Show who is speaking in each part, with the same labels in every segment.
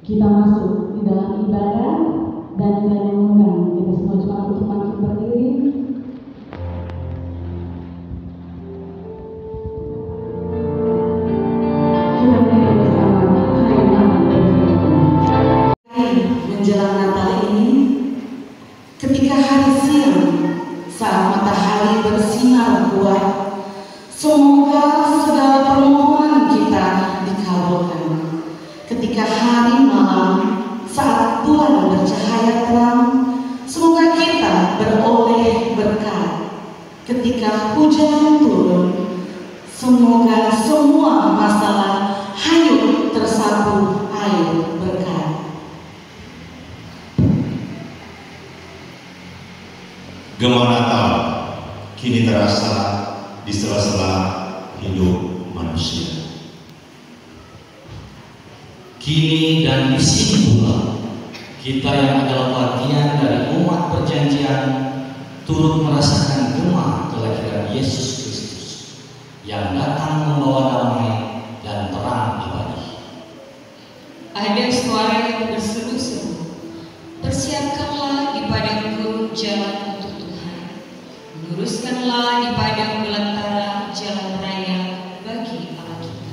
Speaker 1: kita masuk di dalam ibadah, dan saya mengundang kita semua jemaat untuk makin berdiri. Kita berdiri bersama, hai nama menjelang Natal ini, ketika hari siang saat matahari bersinar kuat, semoga segala permohonan kita dikabulkan. Ketika hari malam saat bulan bercahaya terang, semoga kita beroleh berkat. Ketika hujan turun, semoga semua masalah hanyut tersapu air berkat.
Speaker 2: Gema Natal kini terasa di sela-sela hidup manusia.
Speaker 3: Kini dan di sini pula, kita yang adalah bagian dari umat perjanjian turut merasakan gema kelahiran Yesus Kristus yang datang membawa damai dan terang abadi.
Speaker 4: Ada suara yang berseru-seru, persiapkanlah di padangku jalan untuk Tuhan, luruskanlah di padang belantara jalan raya bagi Allah kita.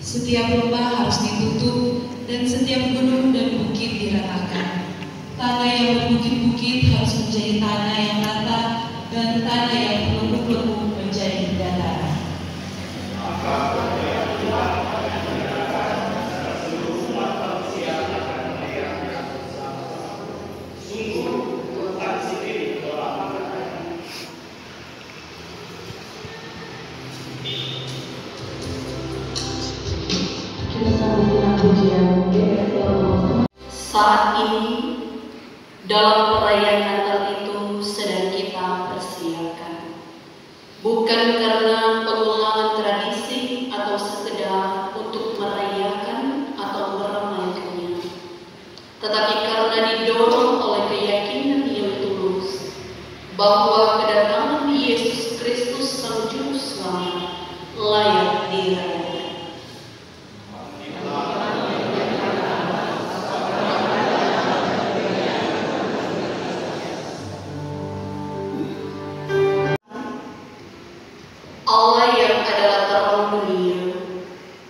Speaker 4: Setiap lembah harus ditutup dan setiap gunung dan bukit diratakan. Tanah yang berbukit-bukit harus menjadi tanah yang rata dan tanah yang berlubuk-lubuk menjadi dataran.
Speaker 5: Saat ini, dalam perayaan Natal itu sedang kita persiapkan. Bukan karena pengulangan tradisi atau sekedar untuk merayakan atau meramaikannya, tetapi karena didorong oleh keyakinan yang tulus bahwa kedatangan Yesus Kristus Sang Juru Selamat layak dirayakan. Allah yang adalah terang dunia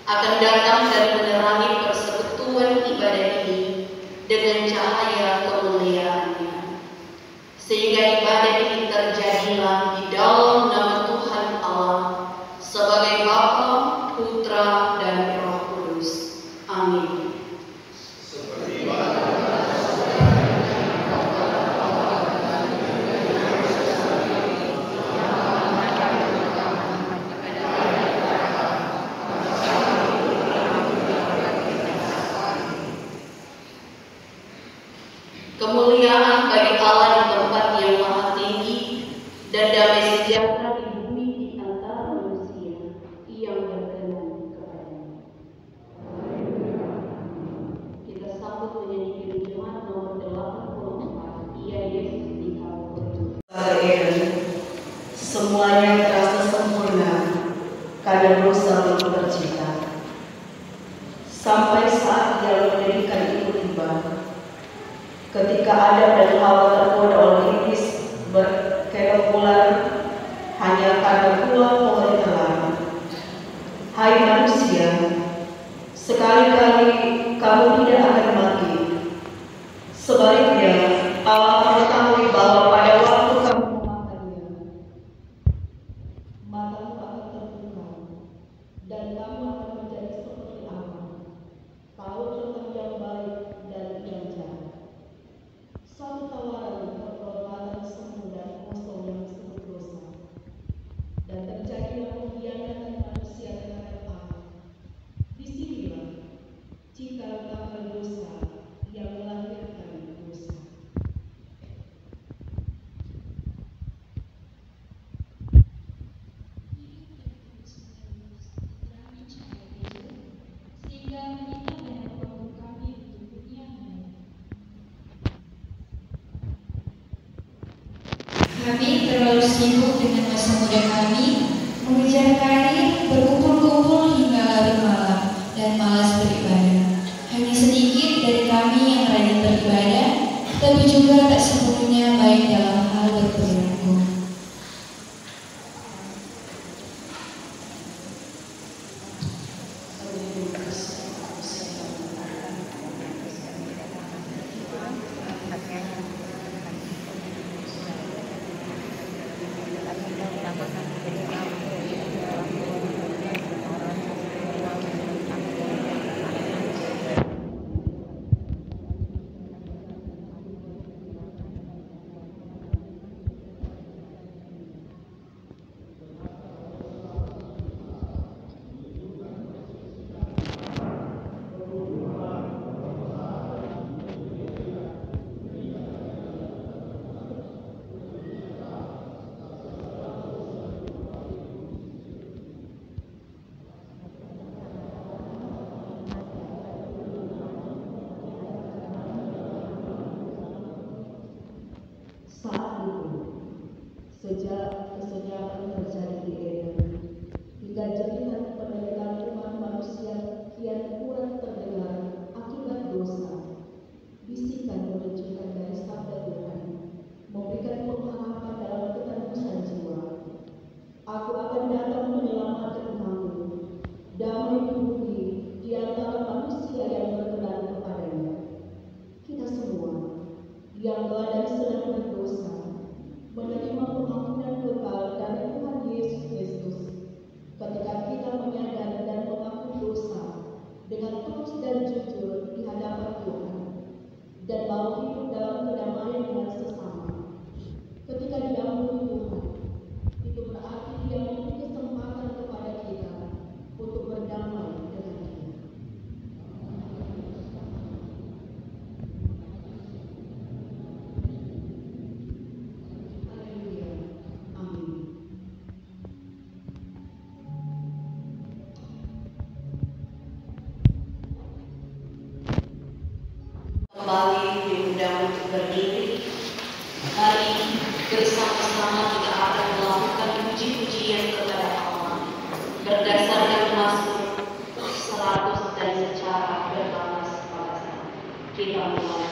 Speaker 5: akan datang dan menerangi persekutuan ibadah ini dengan cahaya kemuliaannya, sehingga ibadah ini terjadilah di dalam nama Tuhan Allah sebagai Bapa, Putra, dan Roh Kudus. Amin. Kemuliaan bagi Allah di tempat yang maha tinggi dan damai sejahtera di bumi di antara manusia yang berkenan kepadanya. Kita sambut menyanyi jemaat nomor 84, Ia Yesus di Kalvari.
Speaker 1: Semuanya terasa sempurna karena dosa belum tercipta. Sampai saat Dia menjadikan itu tiba, ketika Adam dan Hawa tergoda oleh iblis berkelok bulan hanya karena buah pohon terlarang. Hai manusia, sekali-kali kamu tidak akan mati. Sebaliknya, Allah mengetahui bahwa pada waktu kamu memakannya, matamu akan terbuka dan kamu akan menjadi seperti Allah, tahu tentang yang baik dan yang jahat. Suatu tawaran perbuatan semu dan kosong yang disebut dosa, dan terjadilah pengkhianatan manusia terhadap Allah. Disinilah cikal bakal dosa yang melahirkan dosa.
Speaker 4: Kami terlalu sibuk dengan masa muda kami, mengejar karir, berkumpul-kumpul hingga larut malam, dan dan malas beribadah. Hanya sedikit dari kami yang rajin beribadah, tapi juga tak sepenuhnya baik dalam hal berperilaku.
Speaker 1: Saat itu, sejak kesenjangan terjadi di Eden, hingga jeritan penderitaan umat manusia kian kuat terdengar akibat dosa. Bisikan menunjukkan dari sabda Tuhan, memberikan pengharapan dalam ketedusan jiwa. Aku akan datang menyelamatkan kamu, damai di bumi di antara manusia yang berkenan kepadanya. Kita semua yang telah dan sedang berdosa menerima pengampunan kekal dari Tuhan Yesus Kristus ketika kita menyadari dan mengaku dosa dengan tulus dan jujur di hadapan Tuhan dan mau hidup dalam kedamaian dengan sesama. Ketika diampuni Tuhan, itu berarti Dia memberi kesempatan kepada kita untuk berdamai dengan Dia.
Speaker 5: Kembali diundang untuk berdiri. Mari bersama-sama kita akan melakukan puji-pujian kepada Allah berdasarkan Mazmur 100 dan secara berbalas balasan. Kita mulai.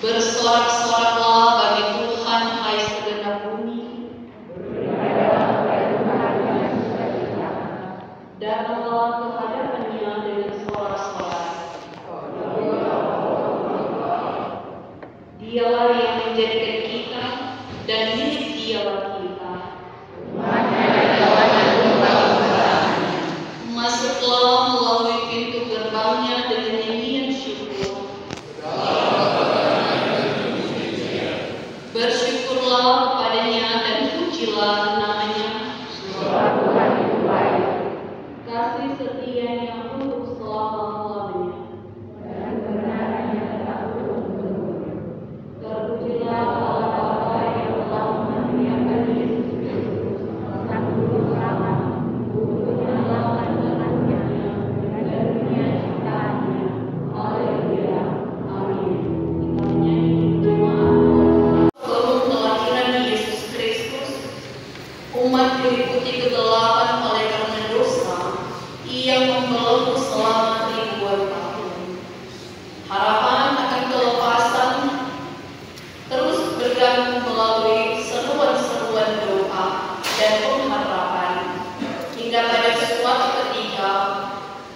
Speaker 5: Bersorak-soraklah bagi Tuhan, hai segenap bumi. Datanglah ke hadapan-Nya dengan sorak-sorak. Dialah yang menjadikan kita dan milik Dialah kita. Masuklah melalui pintu gerbangnya dengan nyanyian syukur. Bersyukurlah kepadanya dan pujilah namanya. Kasih setianya untuk selama-lamanya. Terpujilah Allah Bapa yang telah memuliakan Yesus Kristus sang juru selamat, untuk menyelamatkan anaknya dan dunia ciptaannya. Haleluya. Amin. Kita menyanyi jemaat sebelum kelahiran Yesus Kristus, umat diliputi kegelapan oleh karena dosa. Ia membelenggu selama ribuan tahun. Harapan akan kelepasan terus bergantung melalui seruan-seruan doa dan pengharapan, hingga pada suatu ketika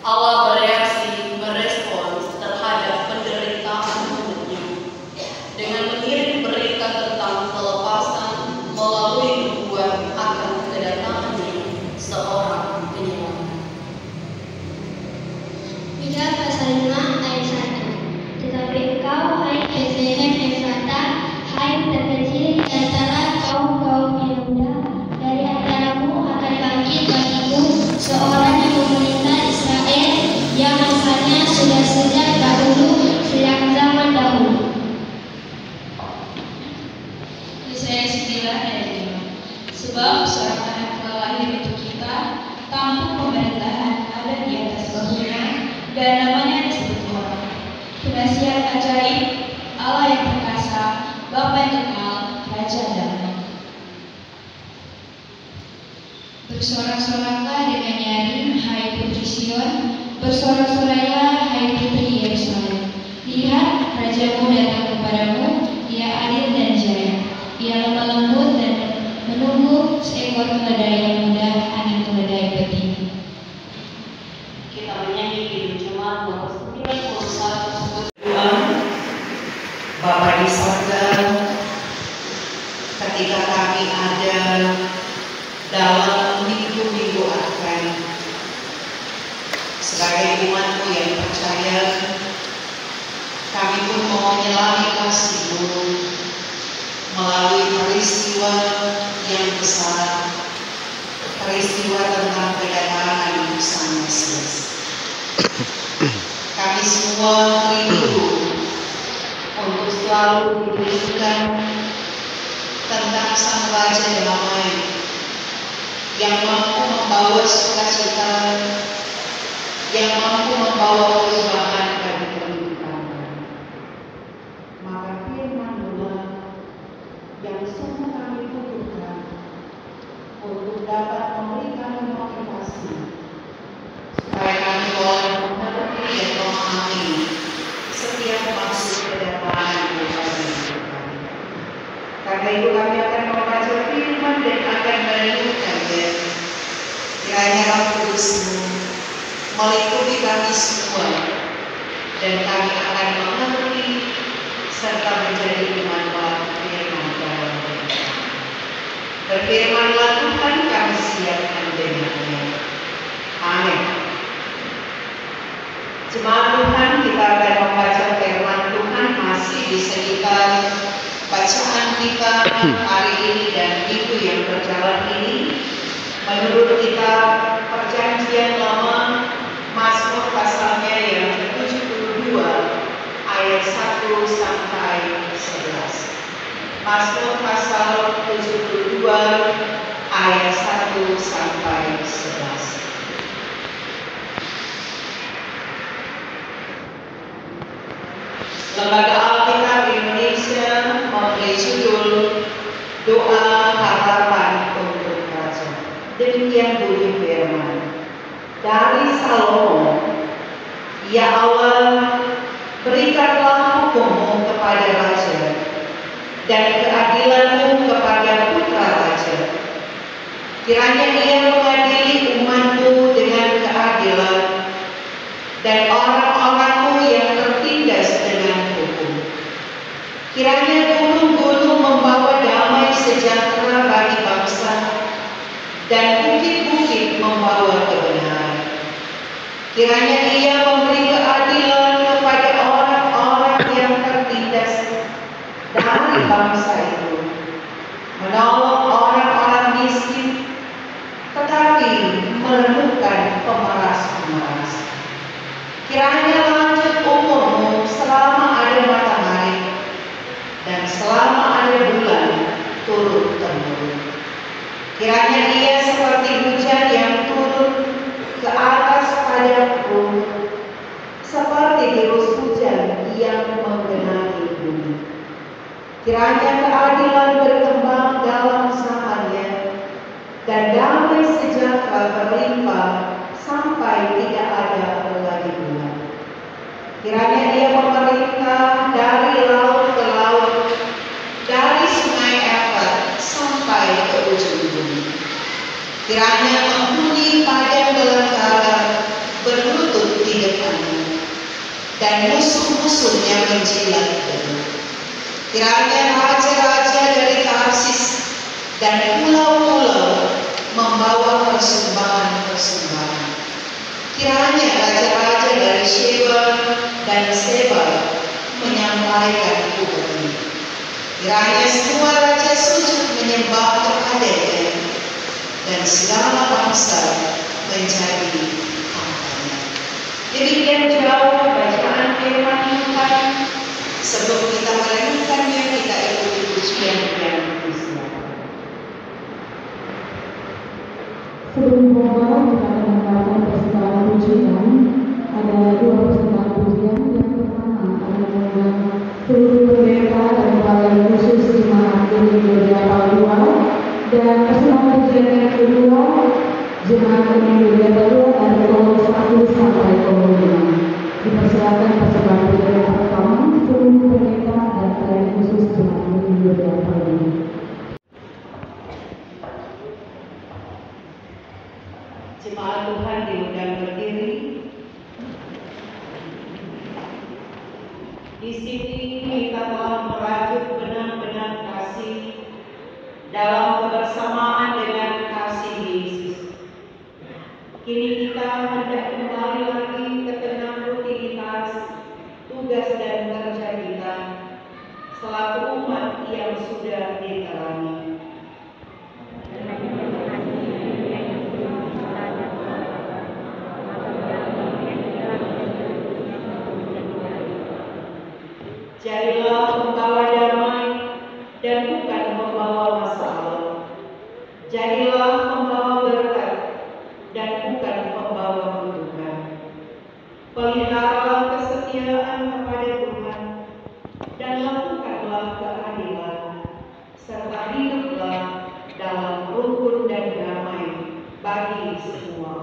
Speaker 5: Allah bereaksi merespons terhadap penderitaan umatnya dengan mengirim berita tentang kelepasan melalui nubuat akan kedatangannya seorang penyelamat.
Speaker 6: Mika pasal 5 ayat 1. Tetapi engkau, hai Betlehem Efratah, hai terkecil di antara kaum-kaum Yehuda, dari antaramu akan bangkit bagimu seorang yang memerintah Israel, yang asalnya sudah sejak dahulu, sejak zaman dahulu.
Speaker 4: Yesaya 9 ayat 5. Sebab seorang anak telah lahir untuk kita, tampuk pemerintahan ada di atas bahunya, dan namanya disebut Tuhan. Penasihat ajaib, Allah yang perkasa, Bapa yang kekal, Raja damai. Bersorak-soraklah dengan nyaring, hai putri Sion,
Speaker 6: Bersorak-sorailah, hai putri Yerusalem. Lihat, rajamu datang kepadamu, ia adil dan jaya. Ia lemah lembut dan menunggu seekor keledai yang muda, angin keledai betina.
Speaker 5: Kita menyanyi di Jemaat nomor 91.
Speaker 7: Bapa di sorga, ketika kami ada dalam minggu-minggu Advent, sebagai umat-Mu yang percaya, kami pun mau menyelami kasih-Mu melalui peristiwa yang besar, peristiwa tentang kedatangan Sang Mesias. Kami semua rindu untuk selalu diberikan tentang Sang Raja Damai yang mampu membawa sukacita, yang mampu membawa perubahan bagi kehidupan. Maka firman-Mu yang sungguh kami butuhkan untuk dapat memberikan motivasi supaya kami boleh mengerti dan memahami setiap maksud kedatangan Tuhan. Karena itu kami akan membaca firman dan akan merenungkannya. Kiranya Roh Kudus-Mu meliputi kami semua, dan kami akan mengerti serta menjadi umat firman dalam kita. Berfirmanlah Tuhan, kami siap mendengarnya. Amin. Jemaat Tuhan, kita akan membaca firman Tuhan masih di sekitar bacaan kita hari ini dan minggu yang berjalan ini. Menurut kita Perjanjian Lama, Mazmur pasalnya yang ke-72 ayat 1 sampai 11. Mazmur pasal 72 ayat 1 sampai 11. Lembaga Alkitab Indonesia memberi judul Doa Harapan untuk Raja. Demikian bunyi firman dari Salomo. Ya Allah, berikanlah hukum-Mu kepada raja dan keadilan-Mu kepada putra raja. Kiranya ia mengadili umat-Mu dengan keadilan dan orang-orang-Mu yang tertindas dengan hukum. Kiranya gunung-gunung membawa damai sejahtera bagi bangsa dan bukit-bukit membawa kebenaran. Kiranya ia memberi keadilan kepada orang-orang yang tertindas dari bangsa itu, menolong orang-orang miskin, tetapi menemukan pemaras-pemaras. Kiranya lanjut umur-Mu selama ada matahari dan selama ada bulan turun-temurun. Kiranya ia seperti hujan yang turun ke atas pada bumi, seperti dirus hujan yang menggenangi bumi. Kiranya keadilan berkembang dalam zamannya dan damai sejahtera berlimpah sampai tidak ada lagi bulan. Kiranya ia memerintah dari laut ke laut, dari sungai Efrat sampai ke ujung bumi. Kiranya menghuni padang belantara berlutut di depannya, dan musuh-musuhnya menjilat bumi. Kiranya raja-raja dari Tarsis dan pulau-pulau membawa persembahan-persembahan. Kiranya raja-raja dari Sheba dan Seba menyampaikan pujian. Kiranya semua raja sujud menyembah kepadanya, dan segala bangsa menjadi hambanya. Demikian jauh bacaan firman Tuhan. Sebelum kita merenungkannya, kita ikuti pujian yang disiapkan.
Speaker 8: Sebelum berdoa, kita akan mendengarkan persembahan pujian. Ada dua persembahan pujian. Yang pertama adalah mengundang seluruh pendeta dan pelayan khusus Jemaat Gereja Palua, dan persembahan pujian yang kedua Jemaat Gereja Palua dari Kolom 1 sampai Kolom
Speaker 7: Jemaat Tuhan diundang berdiri. Di sini kita telah merajut benang-benang kasih dalam kebersamaan dengan kasih Yesus. Kini kita hendak kembali lagi ke tengah rutinitas tugas dan kerja kita selaku umat yang sudah diterani. Jadilah pembawa damai dan bukan pembawa masalah. Jadilah pembawa berkat dan bukan pembawa kutukan. Peliharalah kesetiaan kepada Tuhan dan lakukanlah keadilan, serta hiduplah dalam rukun dan damai bagi semua